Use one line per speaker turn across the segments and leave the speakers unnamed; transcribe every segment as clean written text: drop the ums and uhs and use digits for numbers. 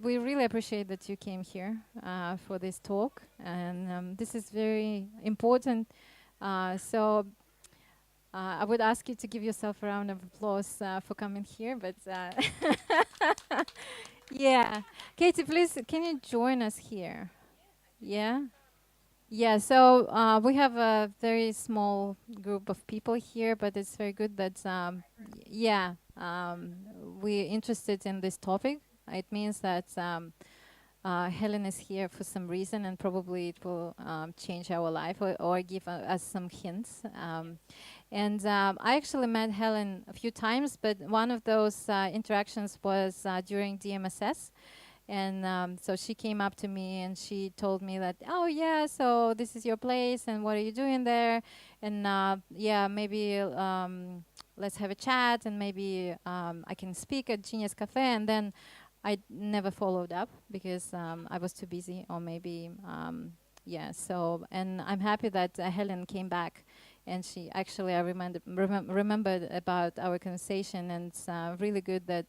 we really appreciate that you came here for this talk, and this is very important. I would ask you to give yourself a round of applause for coming here. But yeah, Katie, please, can you join us here? Yeah. Yeah, so we have a very small group of people here, but it's very good that, yeah, we're interested in this topic. It means that Helen is here for some reason, and probably it will change our life or give us some hints. I actually met Helen a few times, but one of those interactions was during DMSS. And so she came up to me and she told me that, oh yeah, so this is your place and what are you doing there? And yeah, maybe let's have a chat and maybe I can speak at Genius Cafe. And then I never followed up because I was too busy, or maybe, yeah, so, and I'm happy that Helen came back. And she actually, I remembered about our conversation, and it's really good that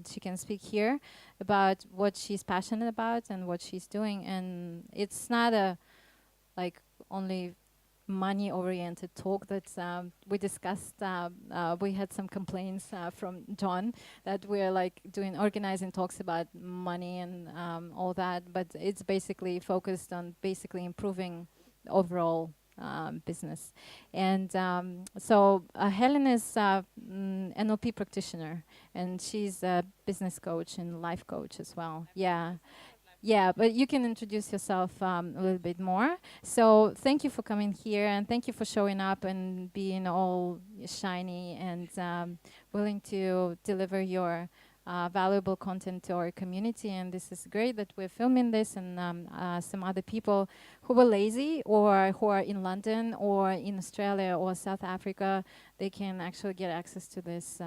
she can speak here about what she's passionate about and what she's doing. And it's not a like only money-oriented talk that we discussed. We had some complaints from John that we're like organizing talks about money and all that, but it's basically focused on basically improving overall business. And so Helen is NLP practitioner, and she's a business coach and life coach as well. Yeah. Yeah, but you can introduce yourself a little bit more. So thank you for coming here, and thank you for showing up and being all shiny and willing to deliver your valuable content to our community. And this is great that we're filming this, and some other people who were lazy or who are in London or in Australia or South Africa, they can actually get access to this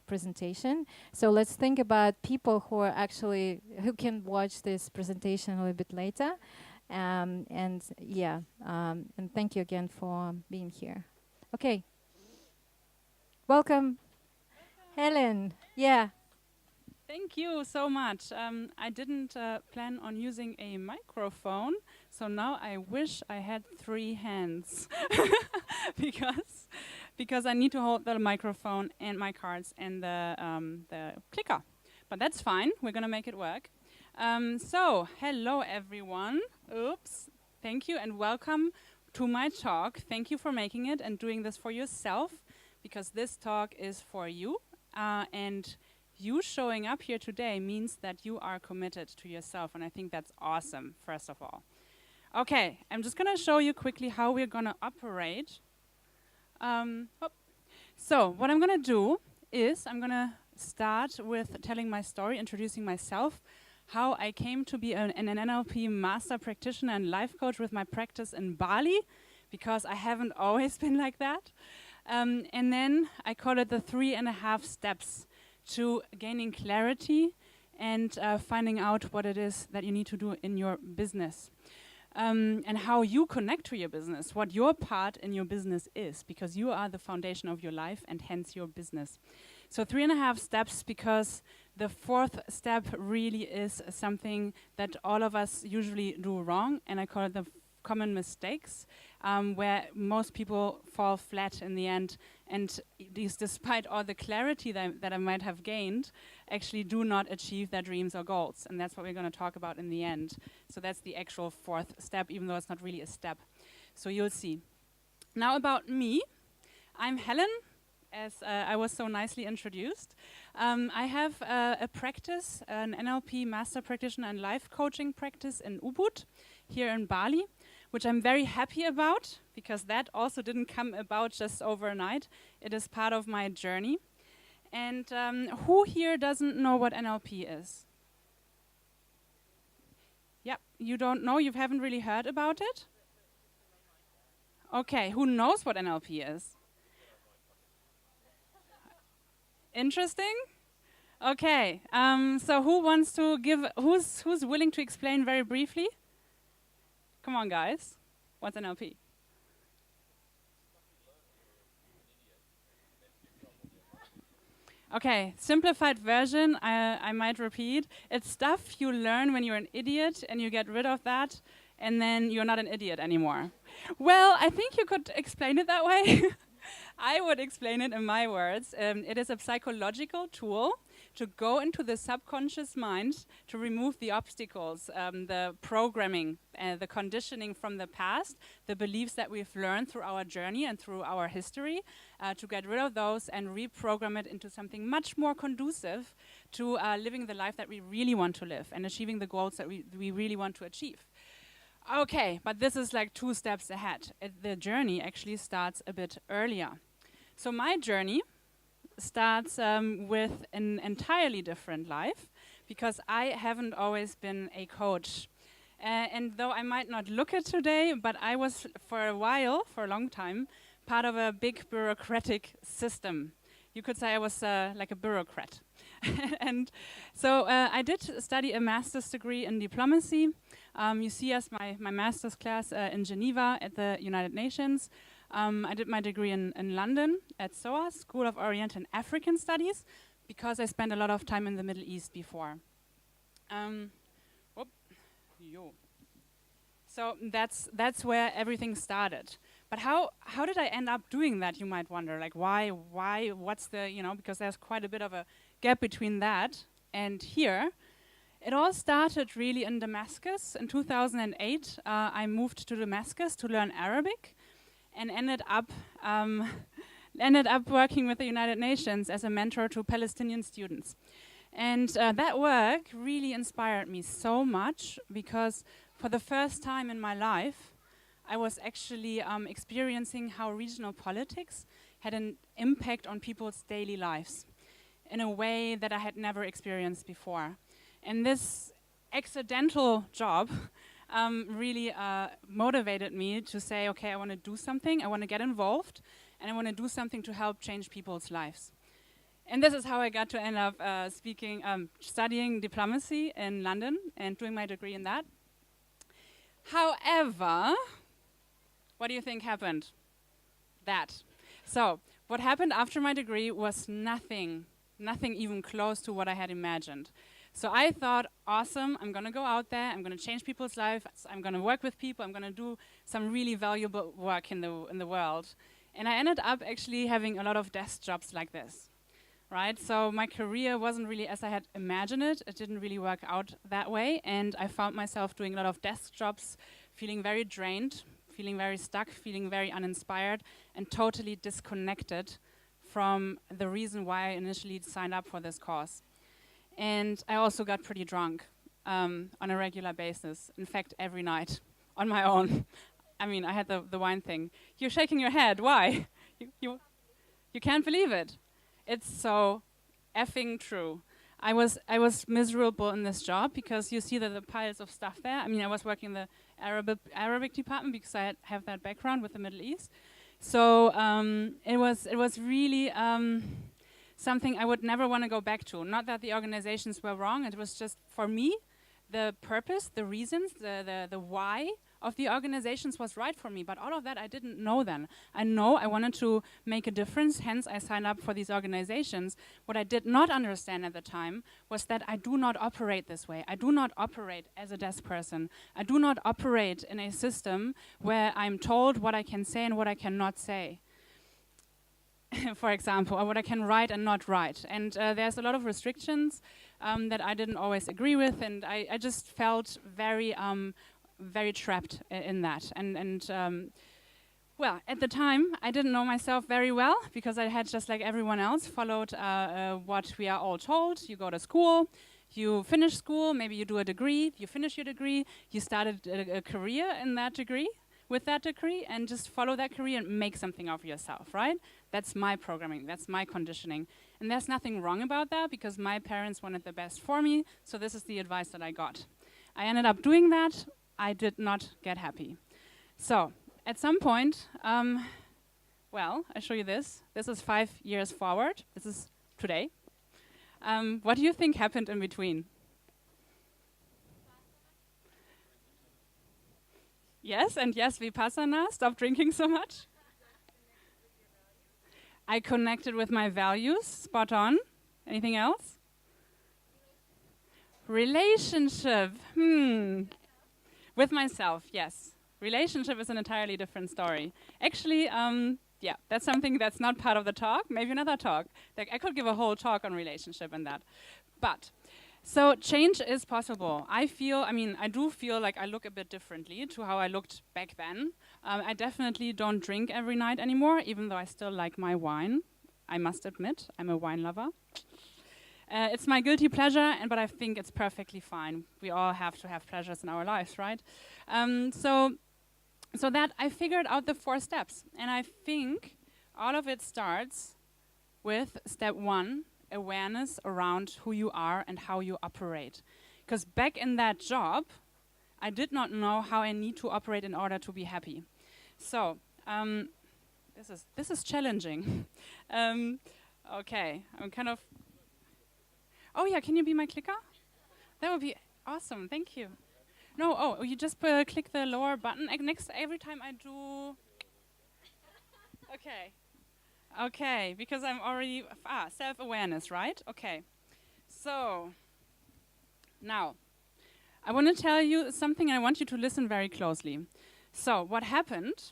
presentation. So let's think about people who are actually, who can watch this presentation a little bit later. And yeah, and thank you again for being here. Okay, welcome, Helen. Yeah.
Thank you so much. I didn't plan on using a microphone, so now I wish I had 3 hands because I need to hold the microphone and my cards and the clicker. But that's fine. We're gonna make it work. So hello everyone. Oops. Thank you and welcome to my talk. Thank you for making it and doing this for yourself, because this talk is for you and you showing up here today means that you are committed to yourself, and I think that's awesome, first of all. Okay, I'm just going to show you quickly how we're going to operate. So what I'm going to do is I'm going to start with telling my story, introducing myself, how I came to be an NLP master practitioner and life coach with my practice in Bali, because I haven't always been like that. And then I call it the 3.5 steps to gaining clarity and finding out what it is that you need to do in your business. And how you connect to your business, what your part in your business is, because you are the foundation of your life and hence your business. So 3.5 steps, because the 4th step really is something that all of us usually do wrong, and I call it the common mistakes, where most people fall flat in the end, and despite all the clarity that I might have gained, actually do not achieve their dreams or goals. And that's what we're going to talk about in the end. So that's the actual 4th step, even though it's not really a step. So you'll see. Now about me. I'm Helen, as I was so nicely introduced. I have a practice, an NLP master practitioner and life coaching practice in Ubud, here in Bali, which I'm very happy about, because that also didn't come about just overnight. It is part of my journey. And who here doesn't know what NLP is? Yeah, you don't know? You haven't really heard about it? Okay, who knows what NLP is? Interesting? Okay, so who wants to give, who's willing to explain very briefly? Come on, guys. What's NLP? Okay, simplified version, I might repeat. It's stuff you learn when you're an idiot and you get rid of that and then you're not an idiot anymore. Well, I think you could explain it that way. I would explain it in my words. It is a psychological tool to go into the subconscious mind to remove the obstacles, the programming, the conditioning from the past, the beliefs that we've learned through our journey and through our history, to get rid of those and reprogram it into something much more conducive to living the life that we really want to live and achieving the goals that we really want to achieve. Okay, but this is like 2 steps ahead. The journey actually starts a bit earlier. So my journey starts with an entirely different life because I haven't always been a coach. And though I might not look it today, but I was for a while, for a long time, part of a big bureaucratic system. You could say I was like a bureaucrat. And so I did study a master's degree in diplomacy. You see us, my master's class in Geneva at the United Nations. I did my degree in London at SOA, School of Oriental and African Studies, because I spent a lot of time in the Middle East before. So that's where everything started. But how did I end up doing that, you might wonder? Like why, what's the, because there's quite a bit of a gap between that and here. It all started really in Damascus. In 2008, I moved to Damascus to learn Arabic and ended up working with the United Nations as a mentor to Palestinian students. And that work really inspired me so much because for the first time in my life, I was actually experiencing how regional politics had an impact on people's daily lives in a way that I had never experienced before. And this accidental job really motivated me to say, okay, I want to do something, I want to get involved, and I want to do something to help change people's lives. And this is how I got to end up studying diplomacy in London and doing my degree in that. However, what do you think happened? That. So, what happened after my degree was nothing even close to what I had imagined. So I thought, awesome, I'm going to go out there, I'm going to change people's lives, I'm going to work with people, I'm going to do some really valuable work in the world. And I ended up actually having a lot of desk jobs like this, right? So my career wasn't really as I had imagined it. It didn't really work out that way. And I found myself doing a lot of desk jobs, feeling very drained, feeling very stuck, feeling very uninspired, and totally disconnected from the reason why I initially signed up for this course. And I also got pretty drunk on a regular basis. In fact, every night on my own. I mean, I had the wine thing. You're shaking your head. Why? You can't believe it. It's so effing true. I was miserable in this job because you see the piles of stuff there. I mean, I was working in the Arabic department because I have that background with the Middle East. So it was really something I would never want to go back to. Not that the organizations were wrong. It was just, for me, the purpose, the reasons, the why of the organizations was right for me. But all of that I didn't know then. I know I wanted to make a difference, hence I signed up for these organizations. What I did not understand at the time was that I do not operate this way. I do not operate as a desk person. I do not operate in a system where I'm told what I can say and what I cannot say. For example, or what I can write and not write. And there's a lot of restrictions that I didn't always agree with, and I just felt very trapped in that. And well, at the time, I didn't know myself very well because I had, just like everyone else, followed what we are all told. You go to school, you finish school, maybe you do a degree, you finish your degree, you started a career in that degree, with that degree, and just follow that career and make something of yourself, right? That's my programming, that's my conditioning. And there's nothing wrong about that because my parents wanted the best for me, so this is the advice that I got. I ended up doing that. I did not get happy. So, at some point, well, I show you this. This is 5 years forward. This is today. What do you think happened in between? Yes, and yes, Vipassana, stop drinking so much. I connected with my values, spot on. Anything else? Relationship. With myself, yes. Relationship is an entirely different story. Actually, yeah, that's something that's not part of the talk. Maybe another talk. Like I could give a whole talk on relationship and that. But so change is possible. I do feel like I look a bit differently to how I looked back then. I definitely don't drink every night anymore, even though I still like my wine. I must admit, I'm a wine lover. It's my guilty pleasure, but I think it's perfectly fine. We all have to have pleasures in our lives, right? So that I figured out the 4 steps, and I think all of it starts with step 1, awareness around who you are and how you operate. Because back in that job, I did not know how I need to operate in order to be happy. So this is challenging. Okay, I'm kind of. Oh yeah, can you be my clicker? That would be awesome. Thank you. No, you just click the lower button. Next, every time I do. Okay, because I'm already self-awareness, right? Okay. So now I want to tell you something. I want you to listen very closely. So what happened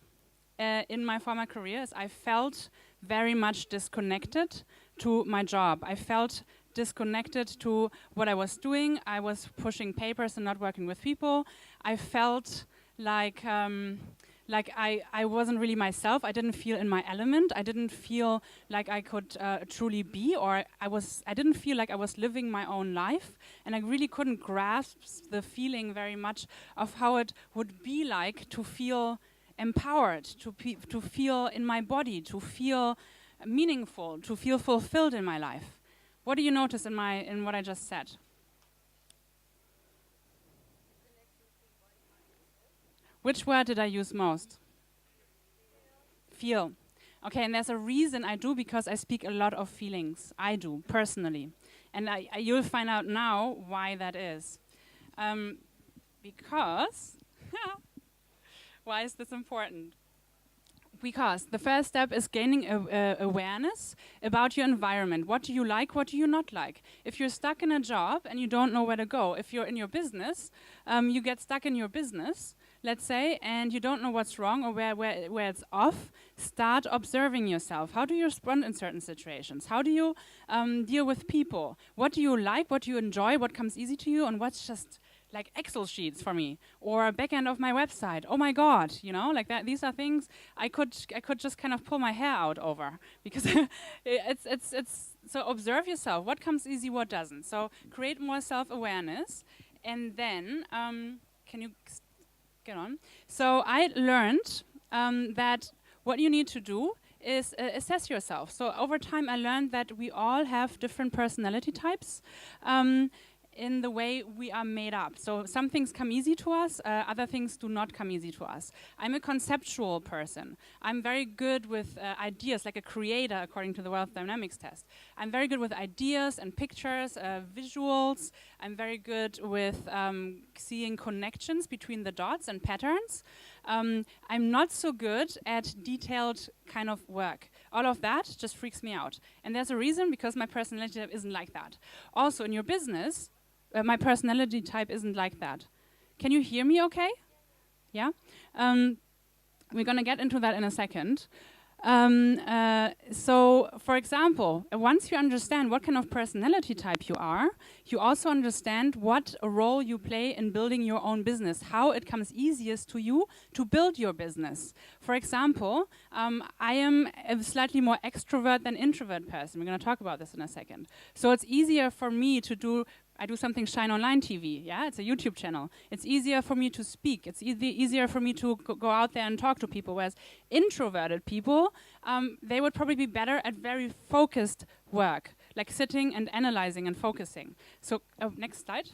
in my former career is I felt very much disconnected to my job. I felt disconnected to what I was doing. I was pushing papers and not working with people. I felt like I wasn't really myself. I didn't feel in my element. I didn't feel like I could truly be, or I didn't feel like I was living my own life, and I really couldn't grasp the feeling very much of how it would be like to feel empowered, to feel in my body, to feel meaningful, to feel fulfilled in my life. What do you notice in what I just said? Which word did I use most? Feel. Okay, and there's a reason I do, because I speak a lot of feelings. I do, personally. And you'll find out now why that is. Because, why is this important? Because the first step is gaining awareness about your environment. What do you like? What do you not like? If you're stuck in a job and you don't know where to go, if you're in your business, you get stuck in your business, let's say, and you don't know what's wrong or where it's off, start observing yourself. How do you respond in certain situations? How do you deal with people? What do you like? What do you enjoy? What comes easy to you? And what's just like Excel sheets for me, or a back end of my website? Oh my God, like that. These are things I could just kind of pull my hair out over, because it's so observe yourself. What comes easy, what doesn't. So create more self-awareness, and then can you get on? So I learned that what you need to do is assess yourself. So over time, I learned that we all have different personality types. In the way we are made up. So some things come easy to us, other things do not come easy to us. I'm a conceptual person. I'm very good with ideas, like a creator, according to the Wealth Dynamics test. I'm very good with ideas and pictures, visuals. I'm very good with seeing connections between the dots and patterns. I'm not so good at detailed kind of work. All of that just freaks me out. And there's a reason, because my personality type isn't like that. Also, in your business, my personality type isn't like that. Can you hear me okay? Yeah? We're going to get into that in a second. So, for example, once you understand what kind of personality type you are, you also understand what role you play in building your own business, how it comes easiest to you to build your business. For example, I am a slightly more extrovert than introvert person. We're going to talk about this in a second. So it's easier for me to I do something Shine Online TV, yeah? It's a YouTube channel. It's easier for me to speak. It's easier for me to go out there and talk to people, whereas introverted people, they would probably be better at very focused work, like sitting and analyzing and focusing. So, next slide.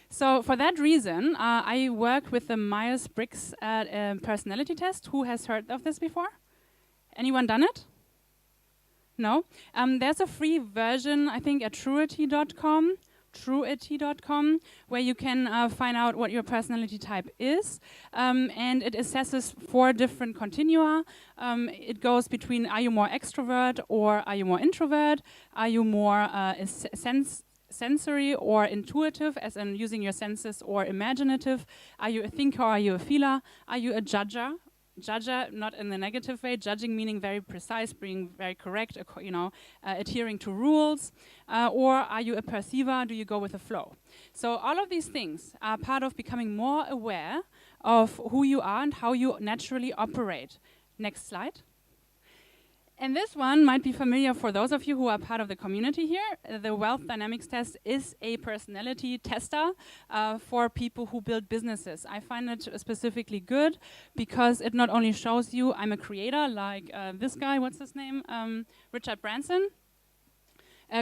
So for that reason, I work with the Myers-Briggs personality test. Who has heard of this before? Anyone done it? No? There's a free version, I think, at truity.com. trueit.com, where you can find out what your personality type is. And it assesses 4 different continua. It goes between, are you more extrovert or are you more introvert? Are you more sensory or intuitive, as in using your senses, or imaginative? Are you a thinker or are you a feeler? Are you a judger? Judger, not in the negative way, judging meaning very precise, being very correct, adhering to rules. Or are you a perceiver? Do you go with the flow? So all of these things are part of becoming more aware of who you are and how you naturally operate. Next slide. And this one might be familiar for those of you who are part of the community here. The Wealth Dynamics test is a personality tester for people who build businesses. I find it specifically good because it not only shows you I'm a creator, like this guy, what's his name? Richard Branson.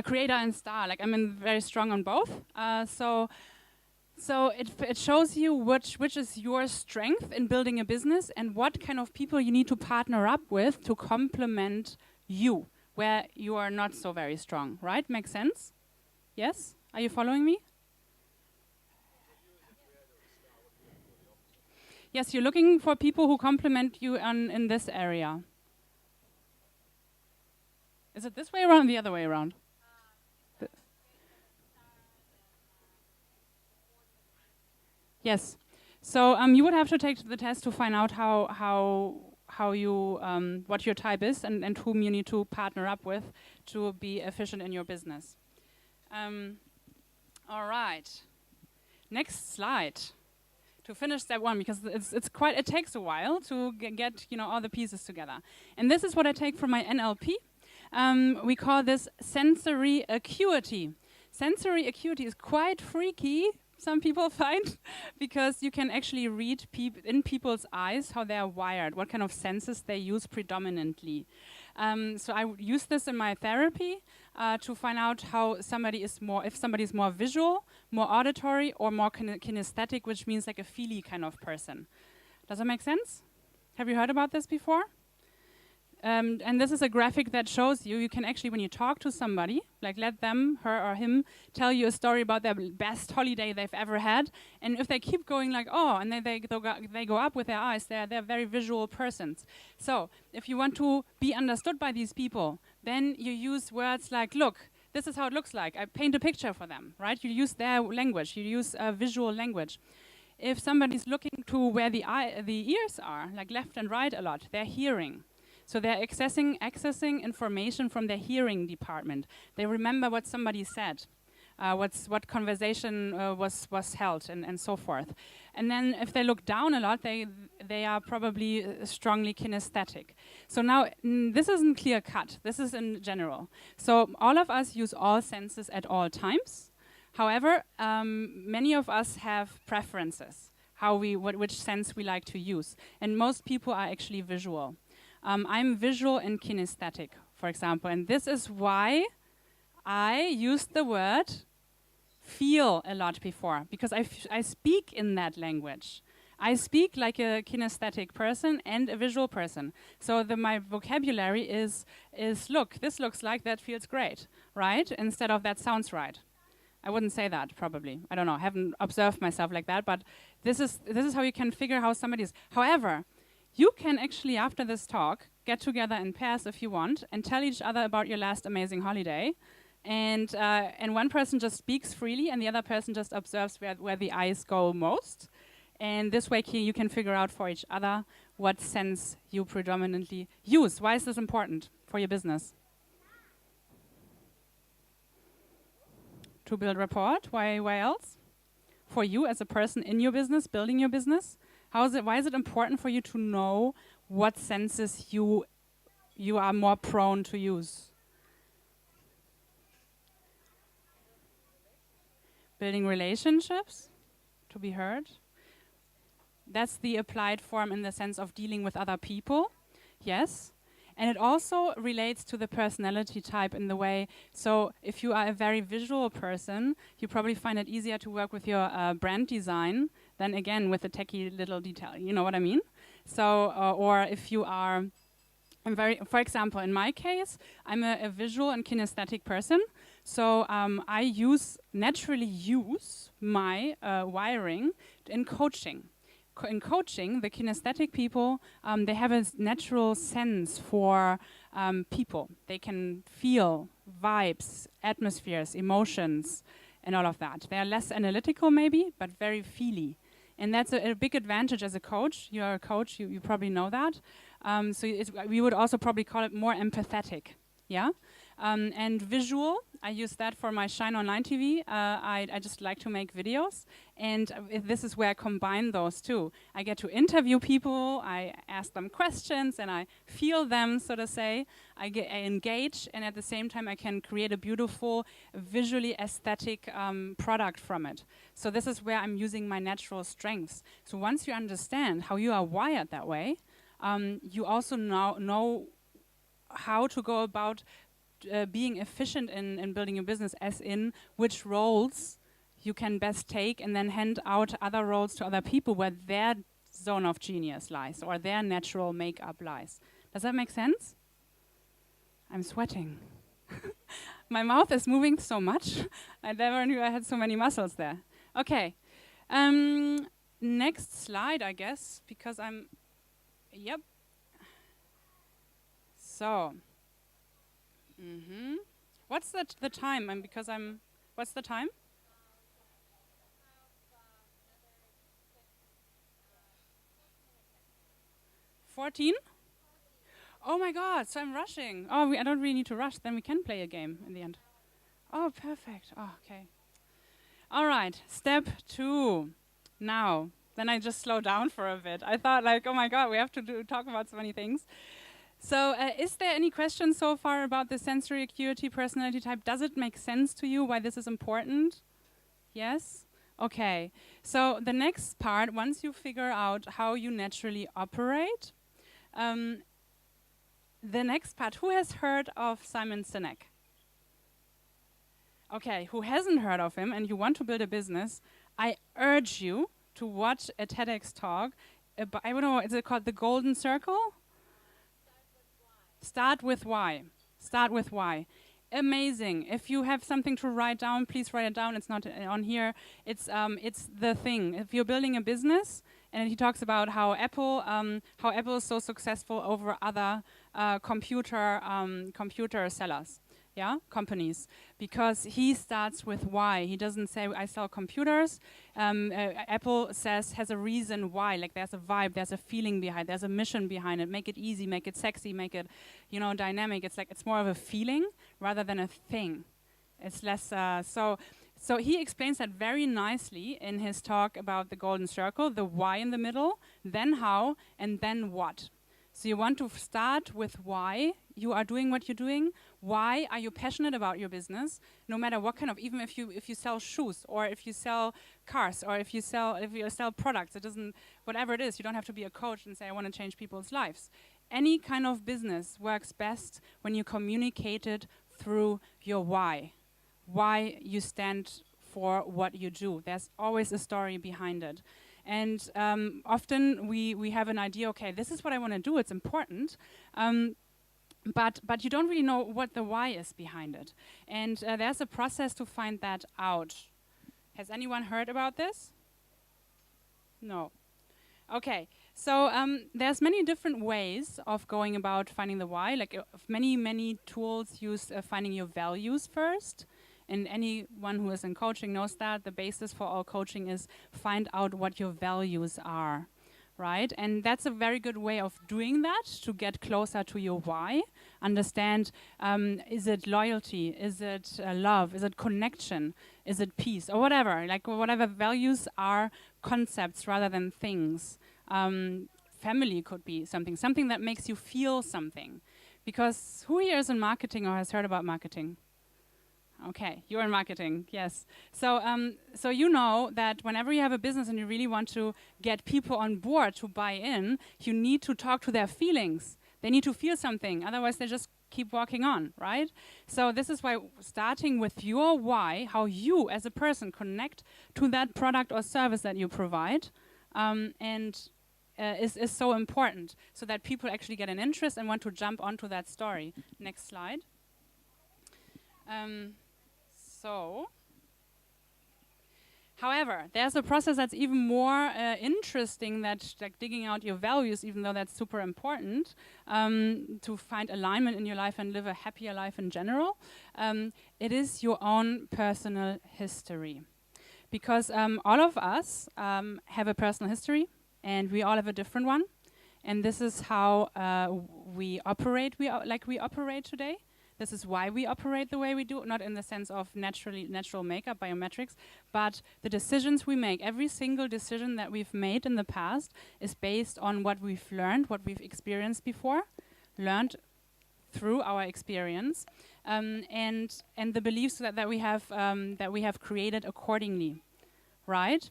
Creator and star, like I'm very strong on both. So it shows you which is your strength in building a business and what kind of people you need to partner up with to complement you, where you are not so very strong, right? Makes sense? Yes? Are you following me? Yes, you're looking for people who complement you in this area. Is it this way around or the other way around? Yes. So you would have to take the test to find out how you what your type is and whom you need to partner up with to be efficient in your business. All right. Next slide. To finish step 1, because it takes a while to get all the pieces together. And this is what I take from my NLP. We call this sensory acuity. Sensory acuity is quite freaky, some people find, because you can actually read in people's eyes how they are wired, what kind of senses they use predominantly. So I use this in my therapy to find out how somebody is more, if somebody is more visual, more auditory, or more kinesthetic, which means like a feely kind of person. Does that make sense? Have you heard about this before? And this is a graphic that shows you can actually, when you talk to somebody, like let them, her or him, tell you a story about their best holiday they've ever had. And if they keep going like, oh, and then they go up with their eyes, they're very visual persons. So if you want to be understood by these people, then you use words like, look, this is how it looks like. I paint a picture for them, right? You use their language. You use visual language. If somebody's looking to where the ears are, like left and right a lot, they're hearing. So they're accessing information from their hearing department. They remember what somebody said, what conversation was held, and so forth. And then if they look down a lot, they are probably strongly kinesthetic. So now this isn't clear cut. This is in general. So all of us use all senses at all times. However, many of us have preferences, which sense we like to use. And most people are actually visual. I'm visual and kinesthetic, for example, and this is why I used the word feel a lot before, because I speak in that language. I speak like a kinesthetic person and a visual person. So my vocabulary is look, this looks like, that feels great, right? Instead of that sounds right. I wouldn't say that, probably. I don't know, I haven't observed myself like that, but this is how you can figure how somebody is. However, you can actually, after this talk, get together in pairs if you want and tell each other about your last amazing holiday. And one person just speaks freely and the other person just observes where the eyes go most. And this way you can figure out for each other what sense you predominantly use. Why is this important for your business? To build rapport. Why else? For you as a person in your business, building your business. Why is it important for you to know what senses you are more prone to use? Building relationships, to be heard. That's the applied form in the sense of dealing with other people, yes. And it also relates to the personality type in the way, so if you are a very visual person, you probably find it easier to work with your brand design than again with the techie little detail, you know what I mean? So, or if you are, for example, in my case, I'm a visual and kinesthetic person, So I naturally use my wiring in coaching. In coaching, the kinesthetic people, they have a natural sense for people. They can feel vibes, atmospheres, emotions, and all of that. They are less analytical maybe, but very feely. And that's a big advantage as a coach. You are a coach, you probably know that. We would also probably call it more empathetic. Yeah? And visual, I use that for my Shine Online TV. I just like to make videos. And this is where I combine those two. I get to interview people, I ask them questions, and I feel them, so to say. I engage, and at the same time, I can create a beautiful, visually aesthetic product from it. So this is where I'm using my natural strengths. So once you understand how you are wired that way, you also now know how to go about being efficient in building a business, as in which roles you can best take and then hand out other roles to other people where their zone of genius lies or their natural makeup lies. Does that make sense? I'm sweating. My mouth is moving so much. I never knew I had so many muscles there. Okay. Next slide, I guess, because yep. So, what's the time? What's the time? 14? Oh my God, so I'm rushing. Oh, I don't really need to rush, then we can play a game in the end. Oh, perfect. Oh, okay. All right, step 2. Now, then I just slow down for a bit. I thought like, oh my God, we have to talk about so many things. So is there any questions so far about the sensory acuity personality type? Does it make sense to you why this is important? Yes? Okay. So the next part, once you figure out how you naturally operate, the next part, who has heard of Simon Sinek? Okay, who hasn't heard of him and you want to build a business, I urge you to watch a TEDx talk. I don't know, is it called The Golden Circle? Start with why. Start with why. Amazing. If you have something to write down, please write it down. It's not on here. It's the thing. If you're building a business, and he talks about how Apple is so successful over other computer sellers, yeah, companies, because he starts with why. He doesn't say I sell computers. Apple has a reason why. Like there's a vibe, there's a feeling behind, there's a mission behind it. Make it easy, make it sexy, make it, dynamic. It's like it's more of a feeling rather than a thing. It's less So he explains that very nicely in his talk about the golden circle, the why in the middle, then how, and then what. So you want to start with why you are doing what you're doing. Why are you passionate about your business? No matter what kind of, even if you sell shoes or if you sell cars or if you sell products, it doesn't, whatever it is, you don't have to be a coach and say I want to change people's lives. Any kind of business works best when you communicate it through your why. Why you stand for what you do. There's always a story behind it. And often we have an idea, okay, this is what I want to do, it's important, but you don't really know what the why is behind it. And there's a process to find that out. Has anyone heard about this? No. Okay, so there's many different ways of going about finding the why. Like many tools use finding your values first. And anyone who is in coaching knows that the basis for all coaching is find out what your values are, right? And that's a very good way of doing that to get closer to your why. Understand, is it loyalty? Is it love? Is it connection? Is it peace? Or whatever. Like whatever values are concepts rather than things. Family could be something that makes you feel something. Because who here is in marketing or has heard about marketing? Okay, you're in marketing, yes. So you know that whenever you have a business and you really want to get people on board to buy in, you need to talk to their feelings. They need to feel something, otherwise they just keep walking on, right? So this is why starting with your why, how you as a person connect to that product or service that you provide, is so important, so that people actually get an interest and want to jump onto that story. Next slide. So, however, there's a process that's even more interesting, that's like digging out your values, even though that's super important to find alignment in your life and live a happier life in general. It is your own personal history. Because all of us have a personal history, and we all have a different one. And this is how we operate, like we operate today. This is why we operate the way we do, not in the sense of natural makeup, biometrics, but the decisions we make. Every single decision that we've made in the past is based on what we've learned, what we've experienced before, learned through our experience, and the beliefs that we have created accordingly, right?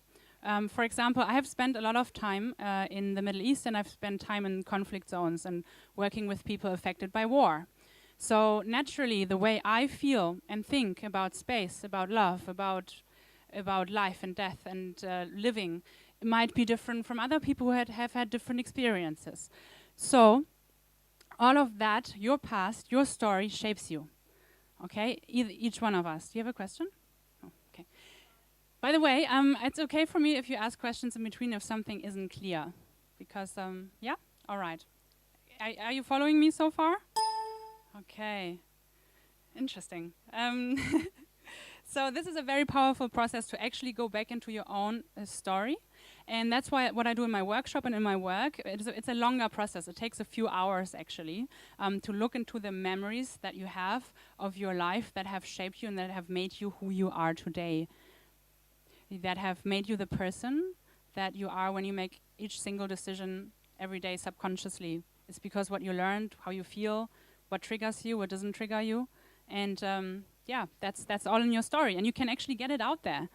For example, I have spent a lot of time in the Middle East, and I've spent time in conflict zones and working with people affected by war. So naturally, the way I feel and think about space, about love, about life and death and living, might be different from other people who have had different experiences. So all of that, your past, your story, shapes you. Okay, each one of us. Do you have a question? Oh, okay. By the way, it's okay for me if you ask questions in between if something isn't clear, because yeah, all right. Are you following me so far? Okay, interesting. So this is a very powerful process to actually go back into your own story. And that's why what I do in my workshop and in my work, it's a longer process. It takes a few hours actually to look into the memories that you have of your life that have shaped you and that have made you who you are today. That have made you the person that you are when you make each single decision every day subconsciously. It's because what you learned, how you feel, what triggers you, what doesn't trigger you. And yeah, that's all in your story. And you can actually get it out there.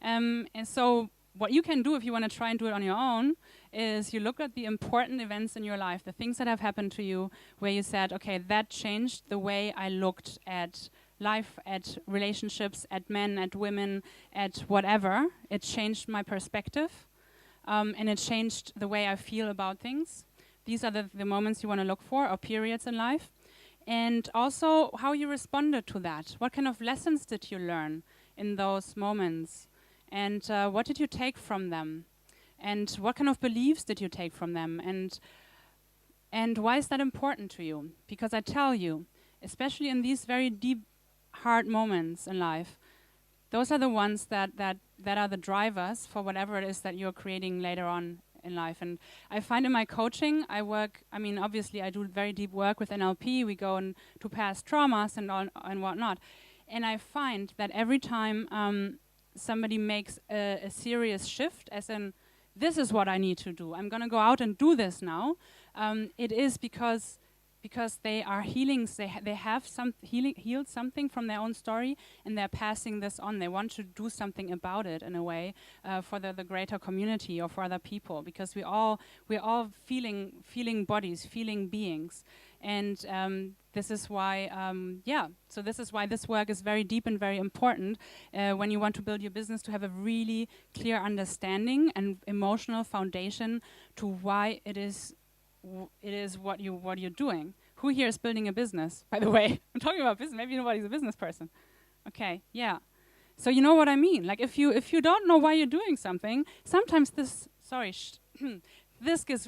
And so what you can do if you want to try and do it on your own is you look at the important events in your life, the things that have happened to you, where you said, okay, that changed the way I looked at life, at relationships, at men, at women, at whatever. It changed my perspective, and it changed the way I feel about things. These are the moments you want to look for, or periods in life. And also how you responded to that. What kind of lessons did you learn in those moments? And what did you take from them? And what kind of beliefs did you take from them? And why is that important to you? Because I tell you, especially in these very deep, hard moments in life, those are the ones that are the drivers for whatever it is that you're creating later on in life. And I find in my coaching, obviously I do very deep work with NLP. We go into past traumas and whatnot. And I find that every time somebody makes a serious shift, as in, this is what I need to do, I'm going to go out and do this now, it is because they are healing, they have healed something from their own story, and they're passing this on. They want to do something about it in a way for the greater community or for other people, because we're all feeling bodies, feeling beings. And this is why, so this is why this work is very deep and very important when you want to build your business, to have a really clear understanding and emotional foundation to why it is what you're doing. Who here is building a business, by the way? I'm talking about business. Maybe nobody's a business person. Okay, yeah. So you know what I mean. Like if you don't know why you're doing something, sometimes this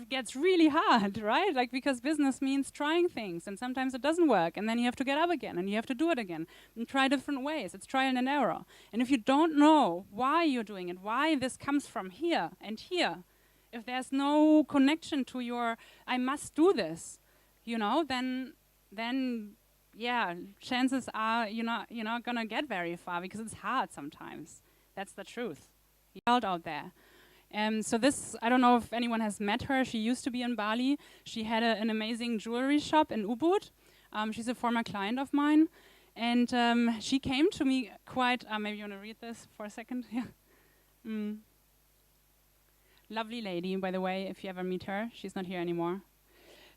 gets really hard, right? Like, because business means trying things, and sometimes it doesn't work, and then you have to get up again, and you have to do it again, and try different ways. It's trial and error. And if you don't know why you're doing it, why this comes from here and here, if there's no connection to your, I must do this, then yeah, chances are you're not gonna get very far, because it's hard sometimes. That's the truth. Out there. So this, I don't know if anyone has met her. She used to be in Bali. She had an amazing jewelry shop in Ubud. She's a former client of mine. And she came to me quite, maybe you want to read this for a second? Yeah. Lovely lady, by the way, if you ever meet her. She's not here anymore.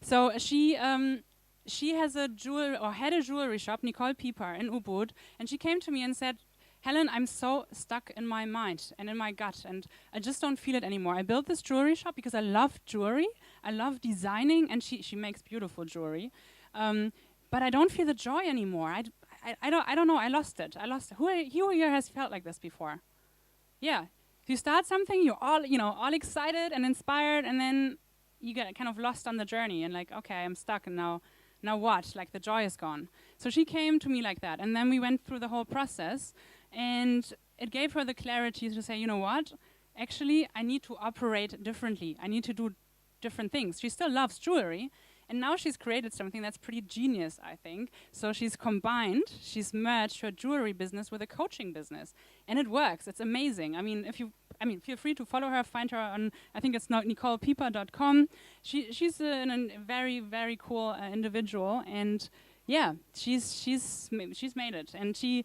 So she has had a jewelry shop, Nicole Pieper, in Ubud. And she came to me and said, Helen, I'm so stuck in my mind and in my gut, and I just don't feel it anymore. I built this jewelry shop because I love jewelry, I love designing, and she makes beautiful jewelry. But I don't feel the joy anymore. I don't know. I lost it. Who here has felt like this before? Yeah. If you start something, you're all excited and inspired, and then you get kind of lost on the journey and like, okay, I'm stuck, and now what? Like the joy is gone. So she came to me like that, and then we went through the whole process, and it gave her the clarity to say, you know what? Actually, I need to operate differently. I need to do different things. She still loves jewelry, and now she's created something that's pretty genius, I think. So she's merged her jewelry business with a coaching business, and it works. It's amazing. I mean, feel free to follow her. Find her on, I think it's NicolePieper.com. She's a very, very cool individual, and yeah, she's made it, and she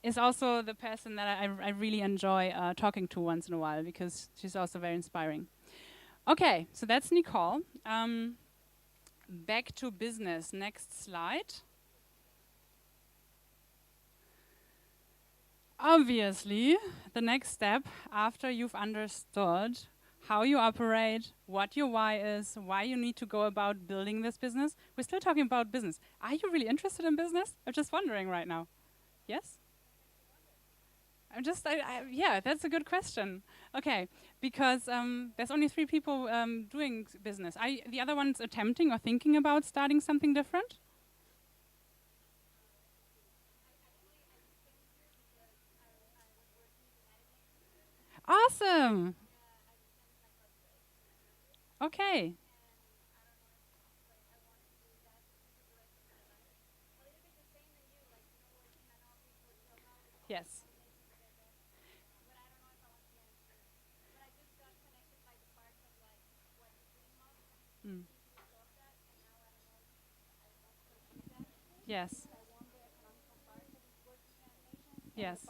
is also the person that I really enjoy talking to once in a while, because she's also very inspiring. Okay, so that's Nicole. Back to business. Next slide. Obviously, the next step after you've understood how you operate, what your why is, why you need to go about building this business. We're still talking about business. Are you really interested in business? I'm just wondering right now. Yes? Yeah, that's a good question. Okay, because there's only 3 people doing business. The other ones attempting or thinking about starting something different? Awesome. Okay. Yes. Mm. Yes. Yes.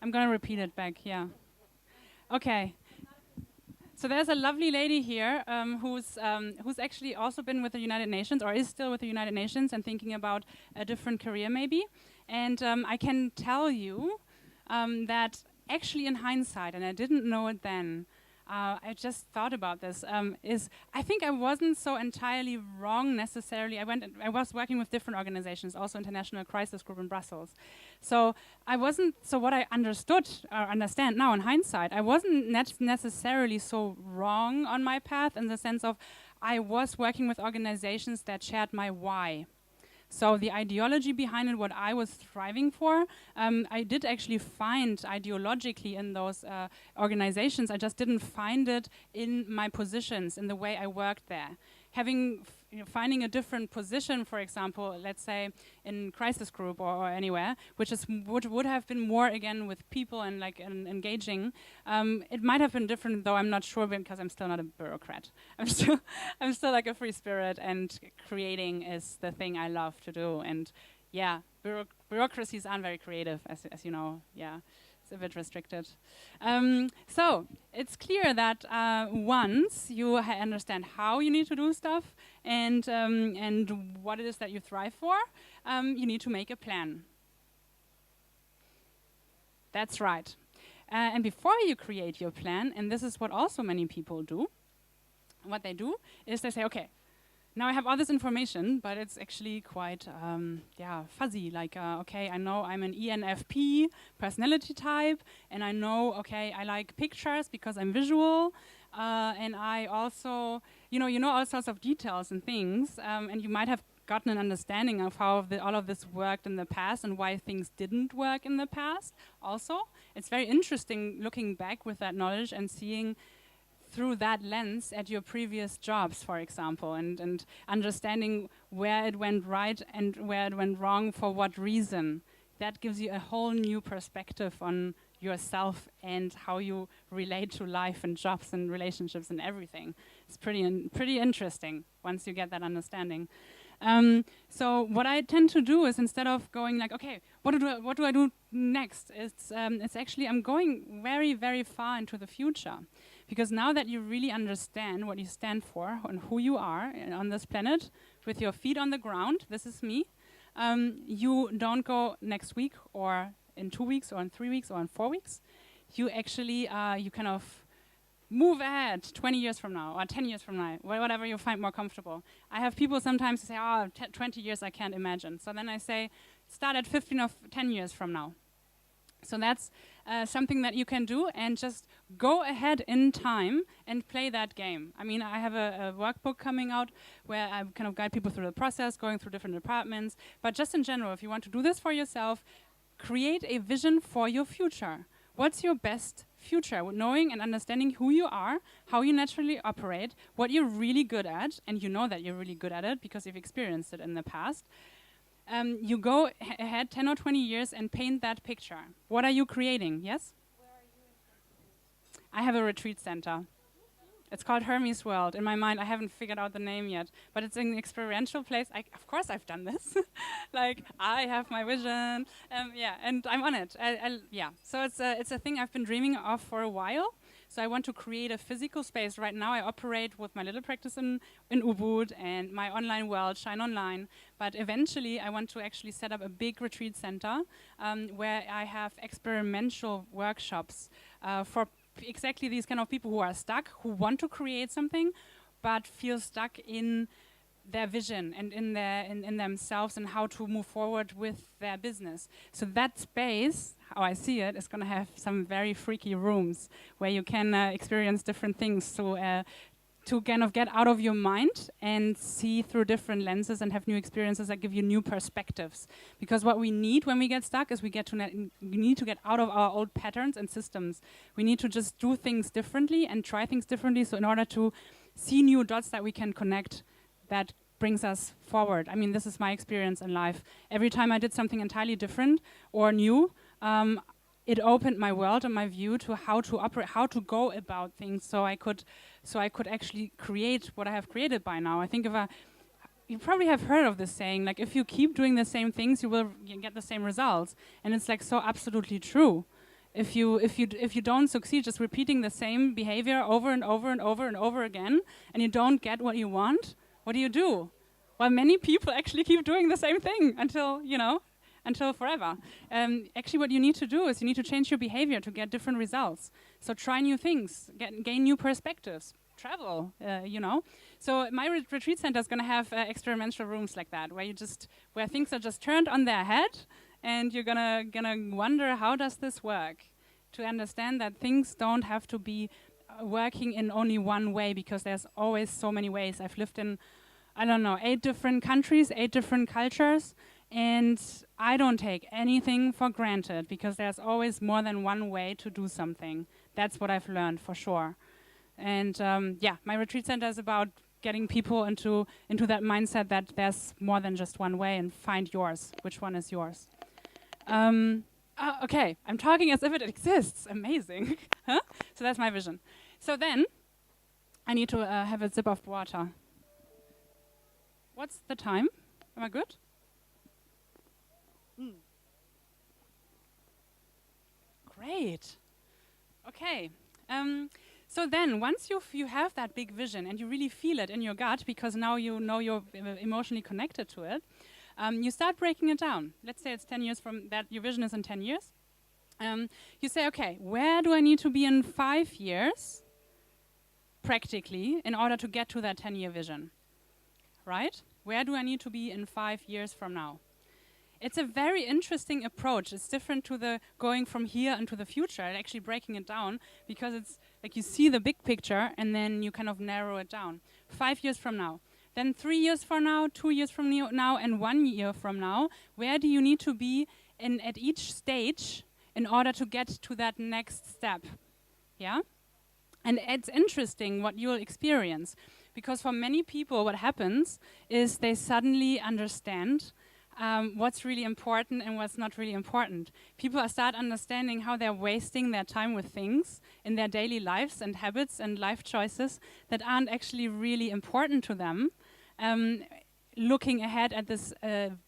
I'm going to repeat it back, yeah. Okay. So there's a lovely lady here who's actually also been with the United Nations, or is still with the United Nations, and thinking about a different career maybe. And I can tell you that actually in hindsight, and I didn't know it then, I just thought about this, I think I wasn't so entirely wrong necessarily. I was working with different organizations, also International Crisis Group in Brussels. So what I understood or understand now in hindsight, I wasn't necessarily so wrong on my path, in the sense of I was working with organizations that shared my why. So the ideology behind it, what I was striving for, I did actually find ideologically in those organizations. I just didn't find it in my positions, in the way I worked there. Finding a different position, for example, let's say in crisis group or anywhere, which would have been more again with people and like engaging. It might have been different, though I'm not sure, because I'm still not a bureaucrat. I'm still like a free spirit, and creating is the thing I love to do. And yeah, bureaucracies aren't very creative, as you know. Yeah. It's a bit restricted. So it's clear that once you understand how you need to do stuff and what it is that you thrive for, you need to make a plan. That's right. And before you create your plan, and this is what also many people do, what they do is they say, okay, now I have all this information, but it's actually quite fuzzy. Like, okay, I know I'm an ENFP personality type, and I know, okay, I like pictures because I'm visual, and I also, you know all sorts of details and things, and you might have gotten an understanding of how all of this worked in the past and why things didn't work in the past. Also, it's very interesting looking back with that knowledge and seeing through that lens at your previous jobs, for example, and understanding where it went right and where it went wrong, for what reason. That gives you a whole new perspective on yourself and how you relate to life and jobs and relationships and everything. It's pretty interesting once you get that understanding. So what I tend to do is, instead of going like, okay, what do I do next? It's actually, I'm going very, very far into the future. Because now that you really understand what you stand for and who you are on this planet, with your feet on the ground, this is me, you don't go next week or in 2 weeks or in 3 weeks or in 4 weeks. You actually, you kind of move ahead 20 years from now or 10 years from now, whatever you find more comfortable. I have people sometimes say, 20 years I can't imagine. So then I say, start at 15 or 10 years from now. So that's something that you can do, and just go ahead in time and play that game. I mean, I have a workbook coming out where I kind of guide people through the process, going through different departments. But just in general, if you want to do this for yourself, create a vision for your future. What's your best future? Knowing and understanding who you are, how you naturally operate, what you're really good at, and you know that you're really good at it because you've experienced it in the past. You go ahead 10 or 20 years and paint that picture. What are you creating? Yes? Where are you? I have a retreat center. It's called Hermes World. In my mind, I haven't figured out the name yet, but it's an experiential place. Of course, I've done this. Like, I have my vision. Yeah, and I'm on it. Yeah. So it's a thing I've been dreaming of for a while. So I want to create a physical space. Right now I operate with my little practice in Ubud and my online world, Shine Online. But eventually I want to actually set up a big retreat center where I have experimental workshops for exactly these kind of people who are stuck, who want to create something, but feel stuck in their vision and in themselves and how to move forward with their business. So that space, how I see it, is going to have some very freaky rooms where you can experience different things. To kind of get out of your mind and see through different lenses and have new experiences that give you new perspectives. Because what we need when we get stuck is we need to get out of our old patterns and systems. We need to just do things differently and try things differently. So in order to see new dots that we can connect, that brings us forward. I mean, this is my experience in life. Every time I did something entirely different or new, it opened my world and my view to how to operate, how to go about things, so I could actually create what I have created by now. I think you probably have heard of this saying, like, if you keep doing the same things, you will get the same results, and it's like so absolutely true. If you don't succeed just repeating the same behavior over and over and over and over again, and you don't get what you want, what do? Well, many people actually keep doing the same thing until forever. Actually, what you need to do is you need to change your behavior to get different results. So try new things, gain new perspectives, travel, So my retreat center is going to have experimental rooms like that, where things are just turned on their head, and you're gonna wonder, how does this work? To understand that things don't have to be working in only one way, because there's always so many ways. I've lived in, 8 different countries, 8 different cultures, and I don't take anything for granted, because there's always more than one way to do something. That's what I've learned for sure. And my retreat center is about getting people into that mindset that there's more than just one way, and find yours. Which one is yours? Okay, I'm talking as if it exists. Amazing. Huh? So that's my vision. So then I need to have a sip of water. What's the time? Am I good? Great. Okay. So then, once you have that big vision and you really feel it in your gut, because now you know you're emotionally connected to it, you start breaking it down. Let's say it's 10 years from that, your vision is in 10 years. You say, okay, where do I need to be in 5 years, practically, in order to get to that 10-year vision? Right? Where do I need to be in 5 years from now? It's a very interesting approach. It's different to the going from here into the future, and actually breaking it down, because it's like you see the big picture and then you kind of narrow it down. 5 years from now. Then 3 years from now, 2 years from now, and 1 year from now, where do you need to be at each stage in order to get to that next step? Yeah? And it's interesting what you'll experience, because for many people what happens is they suddenly understand what's really important and what's not really important. People start understanding how they're wasting their time with things in their daily lives and habits and life choices that aren't actually really important to them, looking ahead at this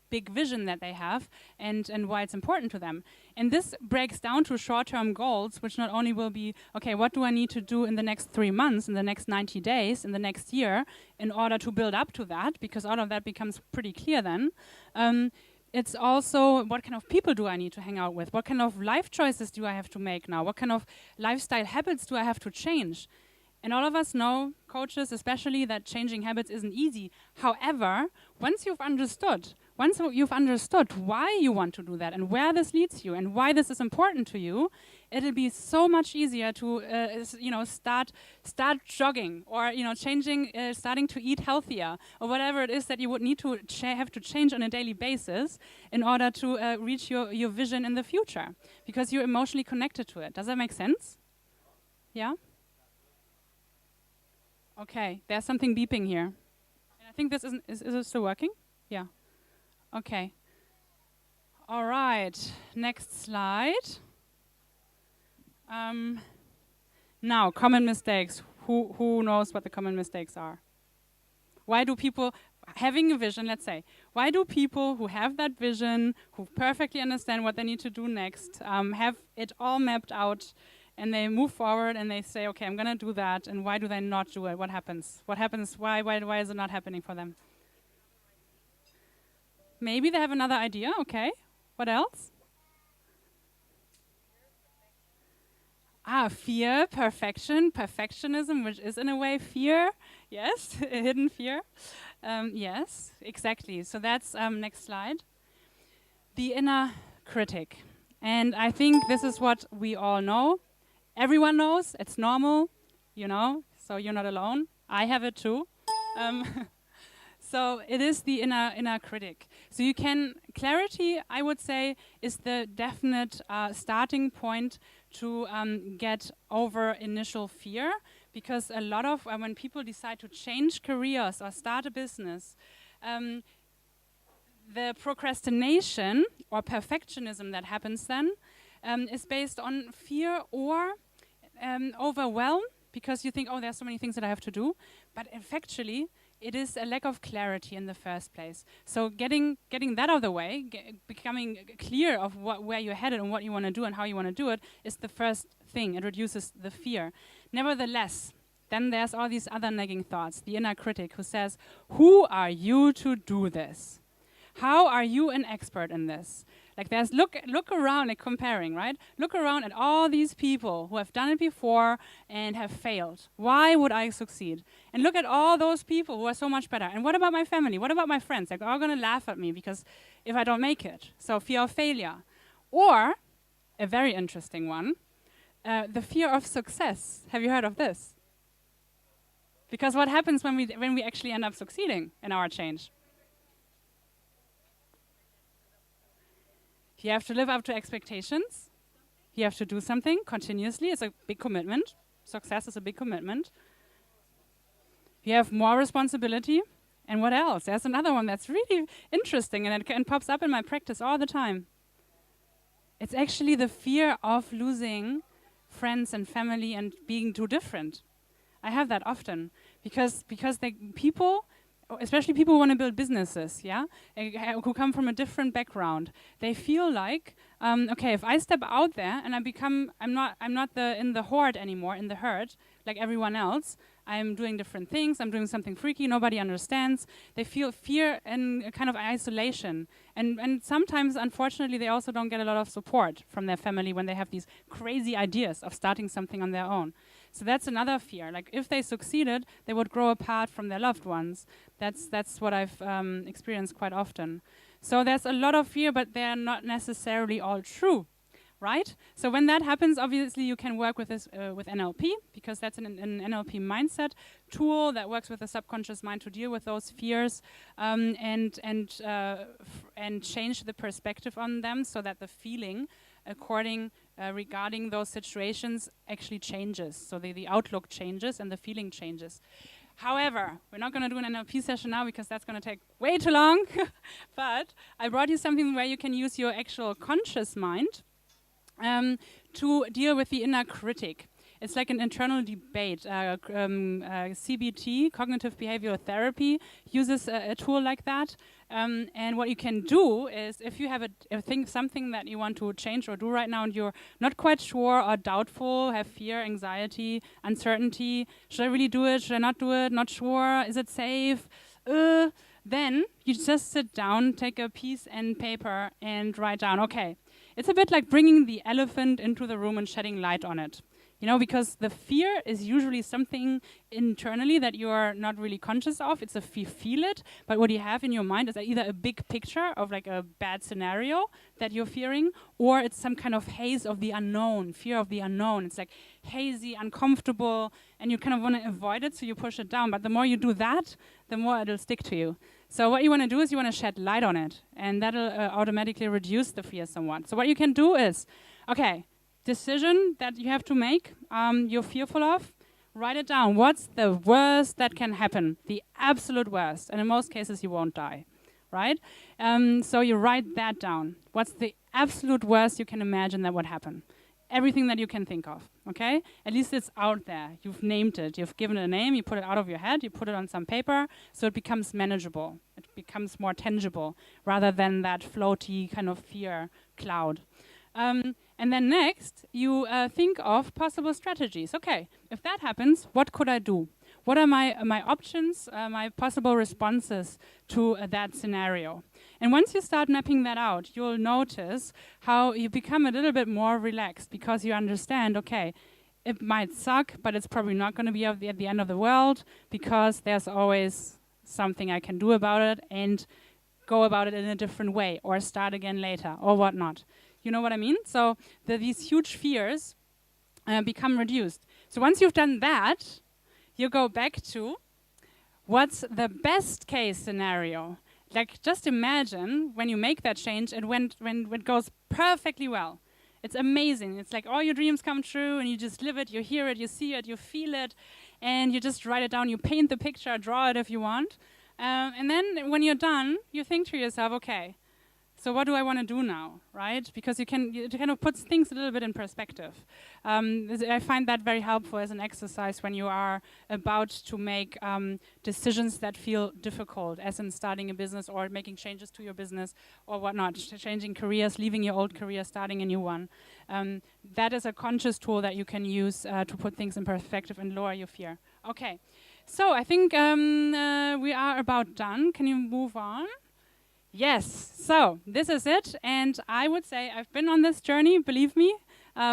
big vision that they have and why it's important to them. And this breaks down to short-term goals, which not only will be, okay, what do I need to do in the next 3 months, in the next 90 days, in the next year, in order to build up to that, because all of that becomes pretty clear then. It's also, what kind of people do I need to hang out with? What kind of life choices do I have to make now? What kind of lifestyle habits do I have to change? And all of us know, coaches especially, that changing habits isn't easy. However, once you've understood why you want to do that and where this leads you and why this is important to you, it'll be so much easier to start jogging, or changing, starting to eat healthier, or whatever it is that you would need to have to change on a daily basis in order to reach your vision in the future, because you're emotionally connected to it. Does that make sense? Yeah? Okay, there's something beeping here. And I think this is it still working? Yeah. Okay. All right, next slide. Now, common mistakes. Who knows what the common mistakes are? Why do people, having a vision, let's say, why do people who have that vision, who perfectly understand what they need to do next, have it all mapped out, and they move forward and they say, okay, I'm going to do that, and why do they not do it? What happens? What happens? Why is it not happening for them? Maybe they have another idea, okay. What else? Fear, perfectionism, which is in a way fear. Yes, a hidden fear. Yes, exactly. So that's next slide. The inner critic. And I think this is what we all know. Everyone knows, it's normal, so you're not alone. I have it too. So it is the inner critic. So clarity, I would say, is the definite starting point to get over initial fear, because a lot of when people decide to change careers or start a business, the procrastination or perfectionism that happens then is based on fear or overwhelm, because you think, oh, there's so many things that I have to do, but effectively it is a lack of clarity in the first place. So getting that out of the way, becoming clear of where you're headed and what you want to do and how you want to do it, is the first thing. It reduces the fear. Nevertheless, then there's all these other nagging thoughts, the inner critic who says, who are you to do this? How are you an expert in this? Like look around, like comparing, right? Look around at all these people who have done it before and have failed. Why would I succeed? And look at all those people who are so much better. And what about my family? What about my friends? They're all going to laugh at me because if I don't make it. So fear of failure. Or, a very interesting one, the fear of success. Have you heard of this? Because what happens when we actually end up succeeding in our change? You have to live up to expectations. You have to do something continuously. It's a big commitment. Success is a big commitment. You have more responsibility. And what else? There's another one that's really interesting and it pops up in my practice all the time. It's actually the fear of losing friends and family and being too different. I have that often because people, especially people who want to build businesses, who come from a different background, they feel like, okay, if I step out there and I'm not in the horde anymore, in the herd, like everyone else. I'm doing different things. I'm doing something freaky. Nobody understands. They feel fear and a kind of isolation, and sometimes, unfortunately, they also don't get a lot of support from their family when they have these crazy ideas of starting something on their own. So that's another fear. Like if they succeeded, they would grow apart from their loved ones. That's what I've experienced quite often. So there's a lot of fear, but they're not necessarily all true, right? So when that happens, obviously you can work with this with NLP, because that's an NLP mindset tool that works with the subconscious mind to deal with those fears and change the perspective on them, so that the feeling regarding those situations actually changes. So the outlook changes and the feeling changes. However, we're not going to do an NLP session now because that's going to take way too long. But I brought you something where you can use your actual conscious mind to deal with the inner critic. It's like an internal debate. CBT, cognitive behavioral therapy, uses a tool like that. And what you can do is, if you have something that you want to change or do right now, and you're not quite sure or doubtful, have fear, anxiety, uncertainty, should I really do it? Should I not do it? Not sure. Is it safe? Then you just sit down, take a piece and paper, and write down. Okay, it's a bit like bringing the elephant into the room and shedding light on it. You know, because the fear is usually something internally that you are not really conscious of. It's you feel it, but what you have in your mind is either a big picture of like a bad scenario that you're fearing, or it's some kind of haze of the unknown, fear of the unknown. It's like hazy, uncomfortable, and you kind of want to avoid it, so you push it down. But the more you do that, the more it'll stick to you. So what you want to do is you want to shed light on it, and that'll automatically reduce the fear somewhat. So what you can do is, okay, decision that you have to make, you're fearful of, write it down. What's the worst that can happen? The absolute worst. And in most cases, you won't die, right? So you write that down. What's the absolute worst you can imagine that would happen? Everything that you can think of, okay? At least it's out there. You've named it. You've given it a name. You put it out of your head. You put it on some paper, so it becomes manageable. It becomes more tangible rather than that floaty kind of fear cloud. And then next, you think of possible strategies. Okay, if that happens, what could I do? What are my options, my possible responses to that scenario? And once you start mapping that out, you'll notice how you become a little bit more relaxed because you understand, okay, it might suck, but it's probably not going to be at the end of the world because there's always something I can do about it and go about it in a different way or start again later or whatnot. You know what I mean? So these huge fears become reduced. So once you've done that, you go back to what's the best case scenario. Like, just imagine when you make that change and when it goes perfectly well. It's amazing. It's like all your dreams come true and you just live it, you hear it, you see it, you feel it, and you just write it down, you paint the picture, draw it if you want. And then when you're done, you think to yourself, okay, so what do I want to do now, right? Because it kind of puts things a little bit in perspective. I find that very helpful as an exercise when you are about to make decisions that feel difficult, as in starting a business or making changes to your business or whatnot, changing careers, leaving your old career, starting a new one. That is a conscious tool that you can use to put things in perspective and lower your fear. Okay, so I think we are about done. Can you move on? Yes, so this is it, and I would say I've been on this journey, believe me,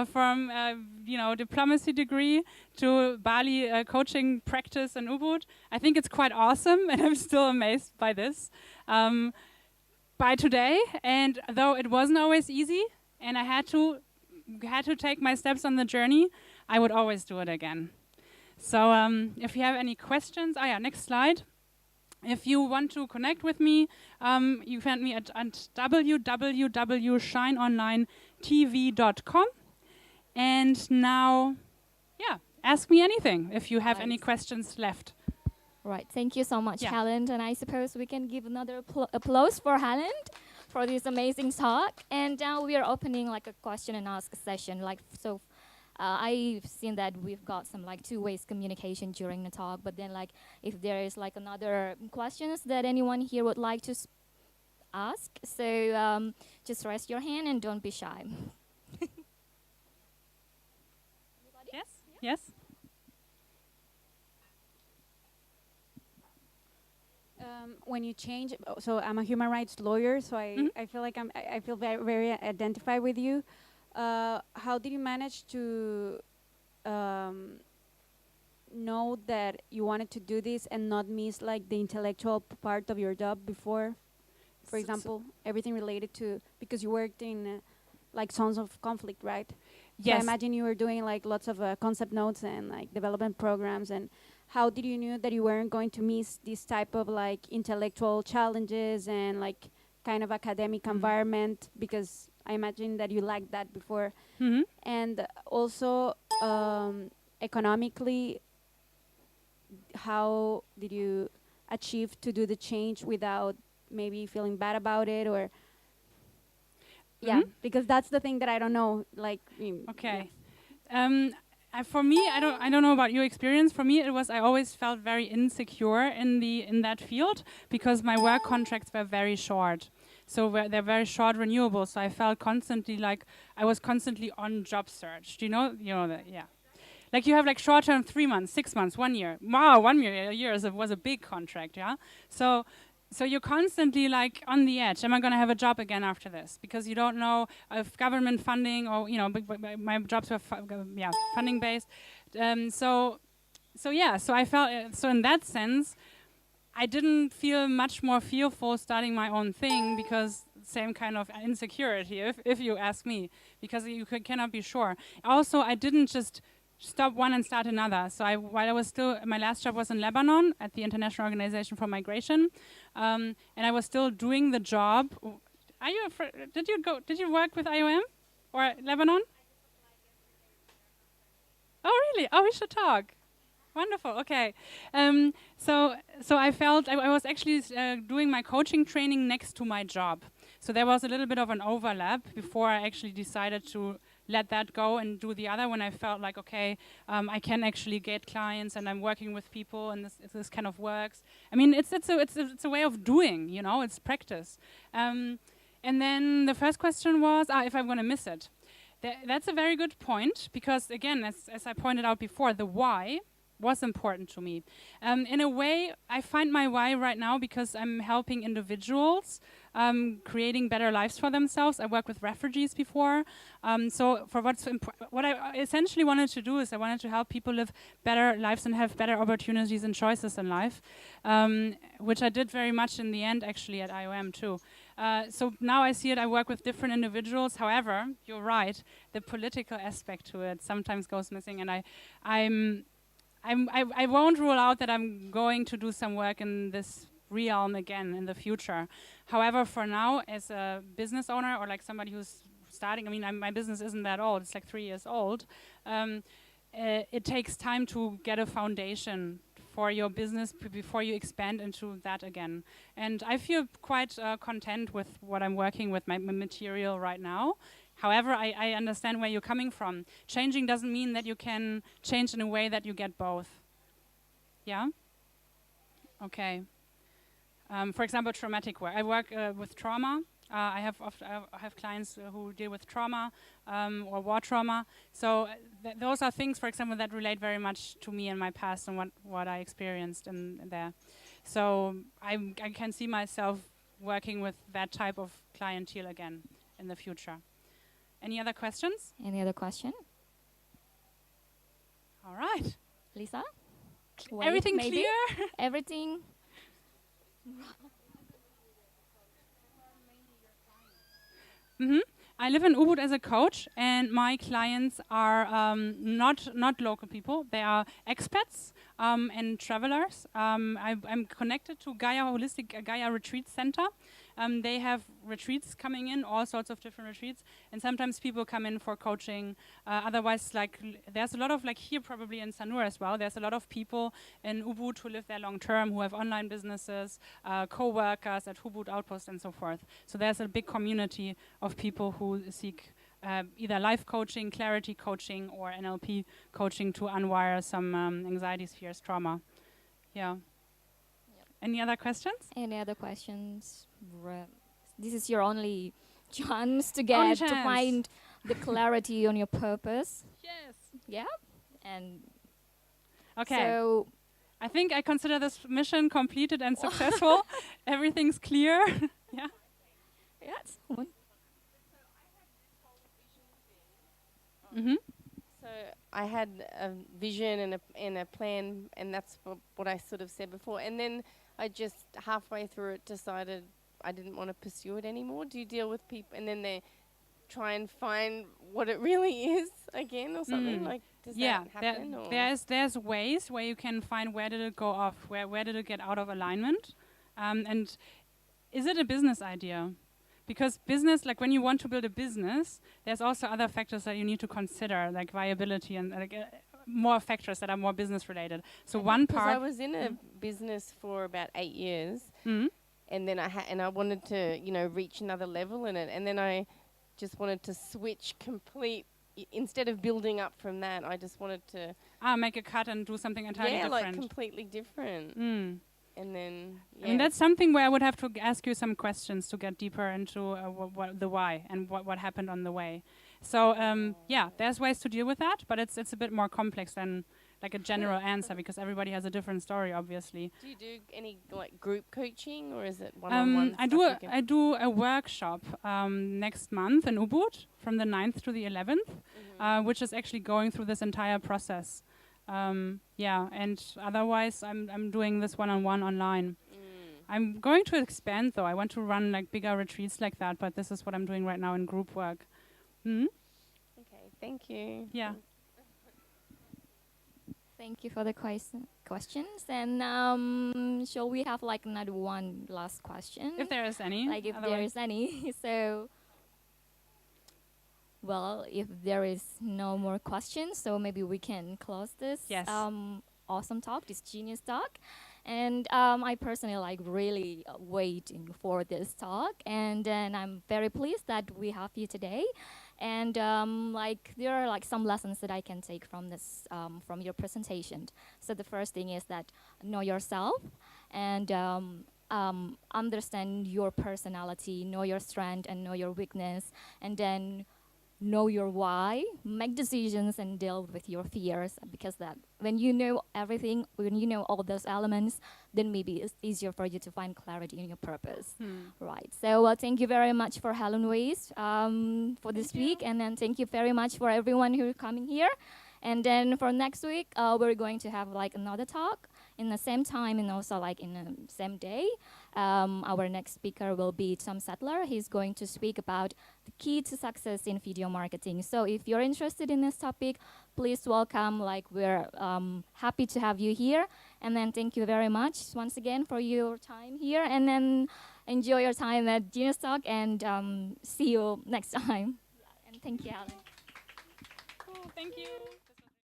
from diplomacy degree to Bali coaching practice in Ubud. I think it's quite awesome, and I'm still amazed by this. By today, and though it wasn't always easy, and I had to take my steps on the journey, I would always do it again. So if you have any questions, next slide. If you want to connect with me, you find me at www.shineonlinetv.com. And now, ask me anything if you have any questions left.
Right. Thank you so much, Helen. And I suppose we can give another applause for Helen for this amazing talk. And now we are opening like a question and ask session. I've seen that we've got some like two-way communication during the talk, but then like if there is like another questions that anyone here would like to ask, so just raise your hand and don't be shy.
Yes? Yes?
When you change, so I'm a human rights lawyer, so I feel like I feel very, very identified with you. How did you manage to know that you wanted to do this and not miss like the intellectual part of your job before? For example, everything related to, because you worked in like zones of conflict, right?
Yes.
So I imagine you were doing like lots of concept notes and like development programs. And how did you know that you weren't going to miss this type of like intellectual challenges and like kind of academic environment? Because I imagine that you liked that before. And also economically, how did you achieve to do the change without maybe feeling bad about it? Or because that's the thing that I don't know. Like,
okay. For me, I don't know about your experience. For me, I always felt very insecure in that field because my work contracts were very short. So they're very short renewable. So I felt constantly like I was constantly on job search. Do you know that? Yeah. Like you have like short-term 3 months, 6 months, 1 year. Wow, 1 year, a year was a big contract. Yeah. So So you're constantly like on the edge. Am I going to have a job again after this? Because you don't know if government funding or, you know, my jobs were funding based. So I felt, so in that sense, I didn't feel much more fearful starting my own thing, because same kind of insecurity, if you ask me, because you cannot be sure. Also, I didn't just stop one and start another. So while I was still, my last job was in Lebanon at the International Organization for Migration, and I was still doing the job. Are you? Did you work with IOM or Lebanon? Oh, really? Oh, we should talk. Wonderful. Okay. So I felt I was actually doing my coaching training next to my job. So there was a little bit of an overlap before I actually decided to let that go and do the other, when I felt like, okay, I can actually get clients and I'm working with people and this kind of works. I mean, it's a way of doing, you know, it's practice. And then the first question was if I'm going to miss it. That's a very good point, because again, as I pointed out before, the why was important to me. In a way, I find my why right now because I'm helping individuals creating better lives for themselves. I worked with refugees before. So for what I essentially wanted to do is I wanted to help people live better lives and have better opportunities and choices in life, which I did very much in the end, actually, at IOM too. So now I see it, I work with different individuals. However, you're right, the political aspect to it sometimes goes missing, and I won't rule out that I'm going to do some work in this realm again in the future. However, for now, as a business owner or like somebody who's starting, I mean, my business isn't that old, it's like 3 years old. It takes time to get a foundation for your business before you expand into that again. And I feel quite content with what I'm working with, my material right now. However, I understand where you're coming from. Changing doesn't mean that you can change in a way that you get both. Yeah? Okay. For example, traumatic work. I work with trauma. I have clients who deal with trauma or war trauma. So those are things, for example, that relate very much to me in my past and what I experienced in there. So I can see myself working with that type of clientele again in the future. Any other questions?
Any other question?
All right.
Lisa?
Everything
maybe?
clear?
Everything?
Mm-hmm. I live in Ubud as a coach, and my clients are not local people. They are expats and travelers. I'm connected to Gaia Retreat Center. They have retreats coming in, all sorts of different retreats, and sometimes people come in for coaching. Otherwise, like there's a lot of, like here probably in Sanur as well, there's a lot of people in Ubud who live there long term, who have online businesses, co-workers at Ubud Outpost and so forth. So there's a big community of people who seek either life coaching, clarity coaching, or NLP coaching to unwire some anxieties, fears, trauma. Yeah. Any other questions?
Any other questions? This is your only chance to get to find the clarity on your purpose.
Yes.
Yeah. And
okay.
So
I think I consider this mission completed and successful. Everything's clear. Yeah.
Yes.
Mm-hmm.
So I had a vision and a plan, and that's what I sort of said before. And then I just halfway through it decided I didn't want to pursue it anymore. Do you deal with people and then they try and find what it really is again or something? Like, does that happen?
There's ways where you can find where did it go off, where did it get out of alignment, and is it a business idea? Because business, like when you want to build a business, there's also other factors that you need to consider, like viability and more factors that are more business related. So one part.
I was in a business for about 8 years, and then I wanted to, reach another level in it, and then I just wanted to switch instead of building up from that. I just wanted to
make a cut and do something entirely different.
Yeah, like completely different. And then,
I mean, that's something where I would have to ask you some questions to get deeper into the why and what happened on the way. So, there's ways to deal with that, but it's a bit more complex than like a general answer because everybody has a different story, obviously.
Do you do any like group coaching, or is it one-on-one?
I do a workshop next month in Ubud from the 9th to the 11th, which is actually going through this entire process. Yeah, and otherwise I'm doing this one-on-one online. I'm going to expand though. I want to run like bigger retreats like that, but this is what I'm doing right now in group work.
Okay, thank you.
Yeah.
Thank you for the questions. And shall we have like another one last question?
If there is any.
Like if there is any. So, well, if there is no more questions, so maybe we can close this awesome talk, this genius talk. And I personally like really waiting for this talk. And then I'm very pleased that we have you today. And like there are like some lessons that I can take from this, from your presentation. So the first thing is that know yourself and understand your personality, know your strength and know your weakness, and then know your why, make decisions and deal with your fears, because that when you know everything, when you know all those elements, then maybe it's easier for you to find clarity in your purpose. Right. So thank you very much for Helen Weiss for this week, and then thank you very much for everyone who's coming here. And then for next week, we're going to have like another talk in the same time and also like in the same day. Our next speaker will be Tom Sattler. He's going to speak about the key to success in video marketing. So if you're interested in this topic, please welcome. Like we're happy to have you here. And then thank you very much once again for your time here. And then enjoy your time at Genius Talk and see you next time. And thank you, Alan.
Cool, thank you.